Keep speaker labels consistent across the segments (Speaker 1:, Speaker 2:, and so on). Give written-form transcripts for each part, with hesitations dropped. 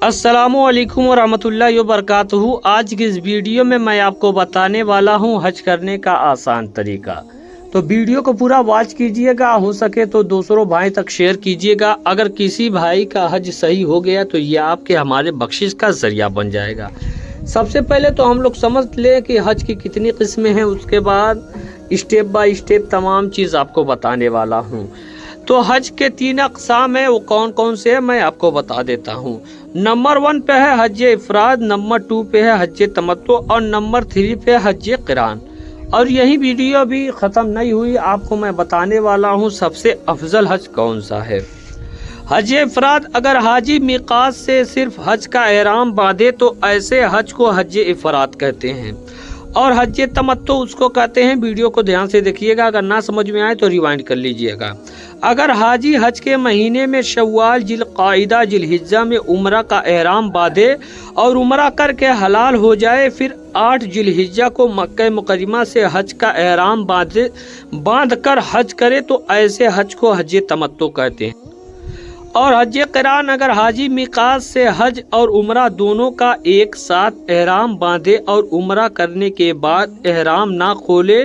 Speaker 1: अस्सलामुअलैकुम वरहमतुल्लाहि वबरकातुहू। आज की इस वीडियो में मैं आपको बताने वाला हूँ हज करने का आसान तरीका। तो वीडियो को पूरा वॉच कीजिएगा, हो सके तो दूसरों भाई तक शेयर कीजिएगा। अगर किसी भाई का हज सही हो गया तो ये आपके हमारे बख्शिश का जरिया बन जाएगा। सबसे पहले तो हम लोग समझ लें कि हज की कितनी किस्में हैं, उसके बाद स्टेप बाय स्टेप तमाम चीज़ आपको बताने वाला हूँ। तो हज के 3 अक़साम है, वो कौन कौन से हैं मैं आपको बता देता हूँ। नंबर 1 पे है हज इफराद, नंबर 2 पे है हज तमत्तु और नंबर 3 पे हज क़िरान। और यही वीडियो भी ख़त्म नहीं हुई, आपको मैं बताने वाला हूँ सबसे अफजल हज कौन सा है। हज इफराद, अगर हाजी मिक़ात से सिर्फ हज का एहराम बांधे तो ऐसे हज को हज इफराद कहते हैं। और हज तमत्तु उसको कहते हैं। वीडियो को ध्यान से देखिएगा, अगर ना समझ में आए तो रिवाइंड कर लीजिएगा। अगर हाजी हज के महीने में शव्वाल, जिलक़ाइदा, जिलहिज्जा में उम्रा का एहराम बांधे और उम्रा करके हलाल हो जाए, फिर 8 जिलहिज्जा को मक्का मुकर्रमा से हज का एहराम बांध कर हज करे तो ऐसे हज को हज तमत्तु कहते हैं। और हज क़िरान, अगर हाजी मिक़ात से हज और उम्रा दोनों का एक साथ एहराम बांधे और उम्रा करने के बाद एहराम ना खोले,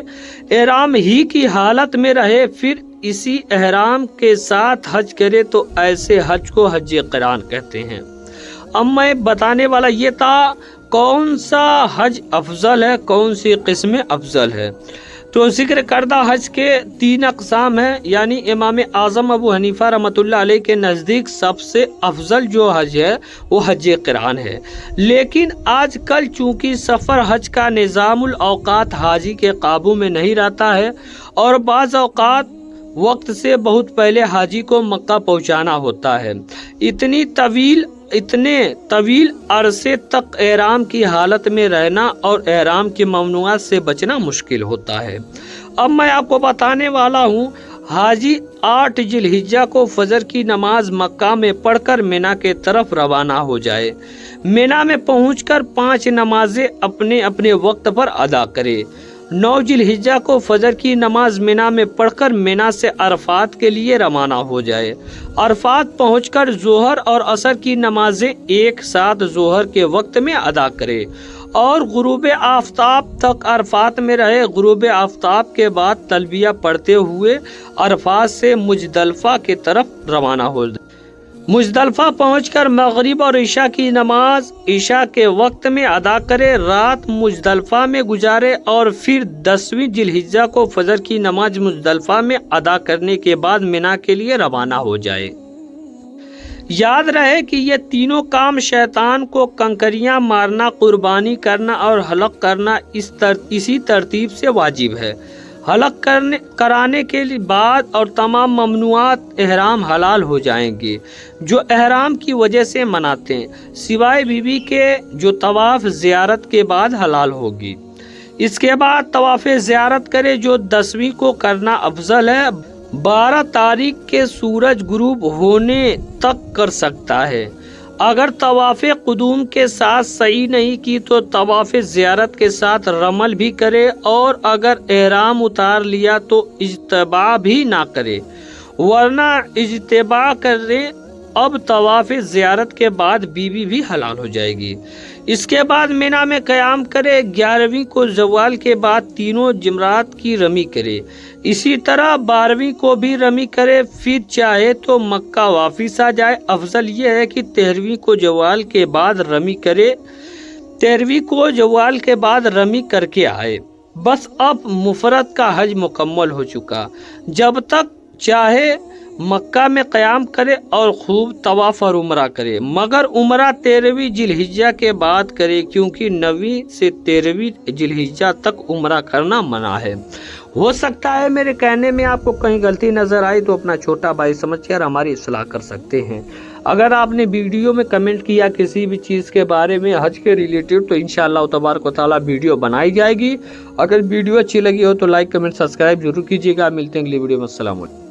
Speaker 1: एहराम ही की हालत में रहे, फिर इसी एहराम के साथ हज करे तो ऐसे हज को हज क़िरान कहते हैं। अब मैं बताने वाला ये था कौन सा हज अफजल है, कौन सी किस्में अफजल है। तो जिक्र करदा हज के 3 अक़साम हैं, यानी इमाम आज़म अबू हनीफा रहमतुल्लाह अलैह के नज़दीक सबसे अफजल जो हज है वो हज क़िरान है। लेकिन आजकल चूँकि सफ़र हज का निज़ामुल औक़ात हाजी के काबू में नहीं रहता है और बाज़ औक़ात वक्त से बहुत पहले हाजी को मक्का पहुँचाना होता है, इतने तवील अरसे तक एहराम की हालत में रहना और एहराम की ममनुआत से बचना मुश्किल होता है। अब मैं आपको बताने वाला हूँ, हाजी 8 जिलहिज्जा को फजर की नमाज मक्का में पढ़कर मिना के तरफ रवाना हो जाए। मिना में पहुंचकर 5 नमाजें अपने अपने वक्त पर अदा करे। 9 जिलहिज्जा को फजर की नमाज मिना में पढ़कर मिना से अरफात के लिए रवाना हो जाए। अरफात पहुंचकर जोहर और असर की नमाजें एक साथ जोहर के वक्त में अदा करे और गुरूब आफ्ताब तक अरफात में रहे। गुरूब आफ्ताब के बाद तलबिया पढ़ते हुए अरफात से मुजदलफा की तरफ रवाना हो जाए। मुजदलफा पहुंचकर मगरिब और ईशा की नमाज ईशा के वक्त में अदा करे, रात मुजदलफा में गुजारे और फिर 10वीं जिलहिज्जा को फजर की नमाज मुजदलफा में अदा करने के बाद मिना के लिए रवाना हो जाए। याद रहे कि ये तीनों काम शैतान को कंकरियां मारना, कुर्बानी करना और हलक करना इसी तरतीब से वाजिब है। हलक कराने के बाद और तमाम ममनुआत एहराम हलाल हो जाएंगे जो एहराम की वजह से मनाते हैं, सिवाय बीवी के जो तवाफ़ ज़ियारत के बाद हलाल होगी। इसके बाद तवाफ़ ज़ियारत करे जो 10वीं को करना अफजल है। 12 तारीख के सूरज गुरूब होने तक कर सकता है। अगर तवाफ़ कुदूम के साथ सही नहीं की तो तवाफ़ ज़ियारत के साथ रमल भी करे, और अगर एहराम उतार लिया तो इज्तिबा भी ना करे, वरना इज्तिबा करे। अब तवाफ़ ज़ियारत के बाद बीवी भी हलाल हो जाएगी। इसके बाद मिना में क़याम करे। 11वीं को ज़वाल के बाद तीनों जमरात की रमी करे। इसी तरह 12वीं को भी रमी करे, फिर चाहे तो मक्का वापस आ जाए। अफजल ये है कि 13वीं को ज़वाल के बाद रमी करे, 13वीं को ज़वाल के बाद रमी करके आए। बस अब मुफरद का हज मुकम्मल हो चुका। जब तक चाहे मक्का में क़याम करे और खूब तवाफ़ और उम्रा करे, मगर उम्रा 13वीं जिलहिज्जा के बाद करे, क्योंकि 9वीं से 13वीं जिलहिज्जा तक उम्रा करना मना है। हो सकता है मेरे कहने में आपको कहीं गलती नज़र आई तो अपना छोटा भाई समझकर हमारी इस्लाह कर सकते हैं। अगर आपने वीडियो में कमेंट किया किसी भी चीज़ के बारे में हज के रिलेटेड तो इंशाअल्लाह तबारक व तआला वीडियो बनाई जाएगी। अगर वीडियो अच्छी लगी हो तो लाइक, कमेंट, सब्सक्राइब जरूर कीजिएगा। मिलते हैं अगली वीडियो में। अस्सलाम वालेकुम।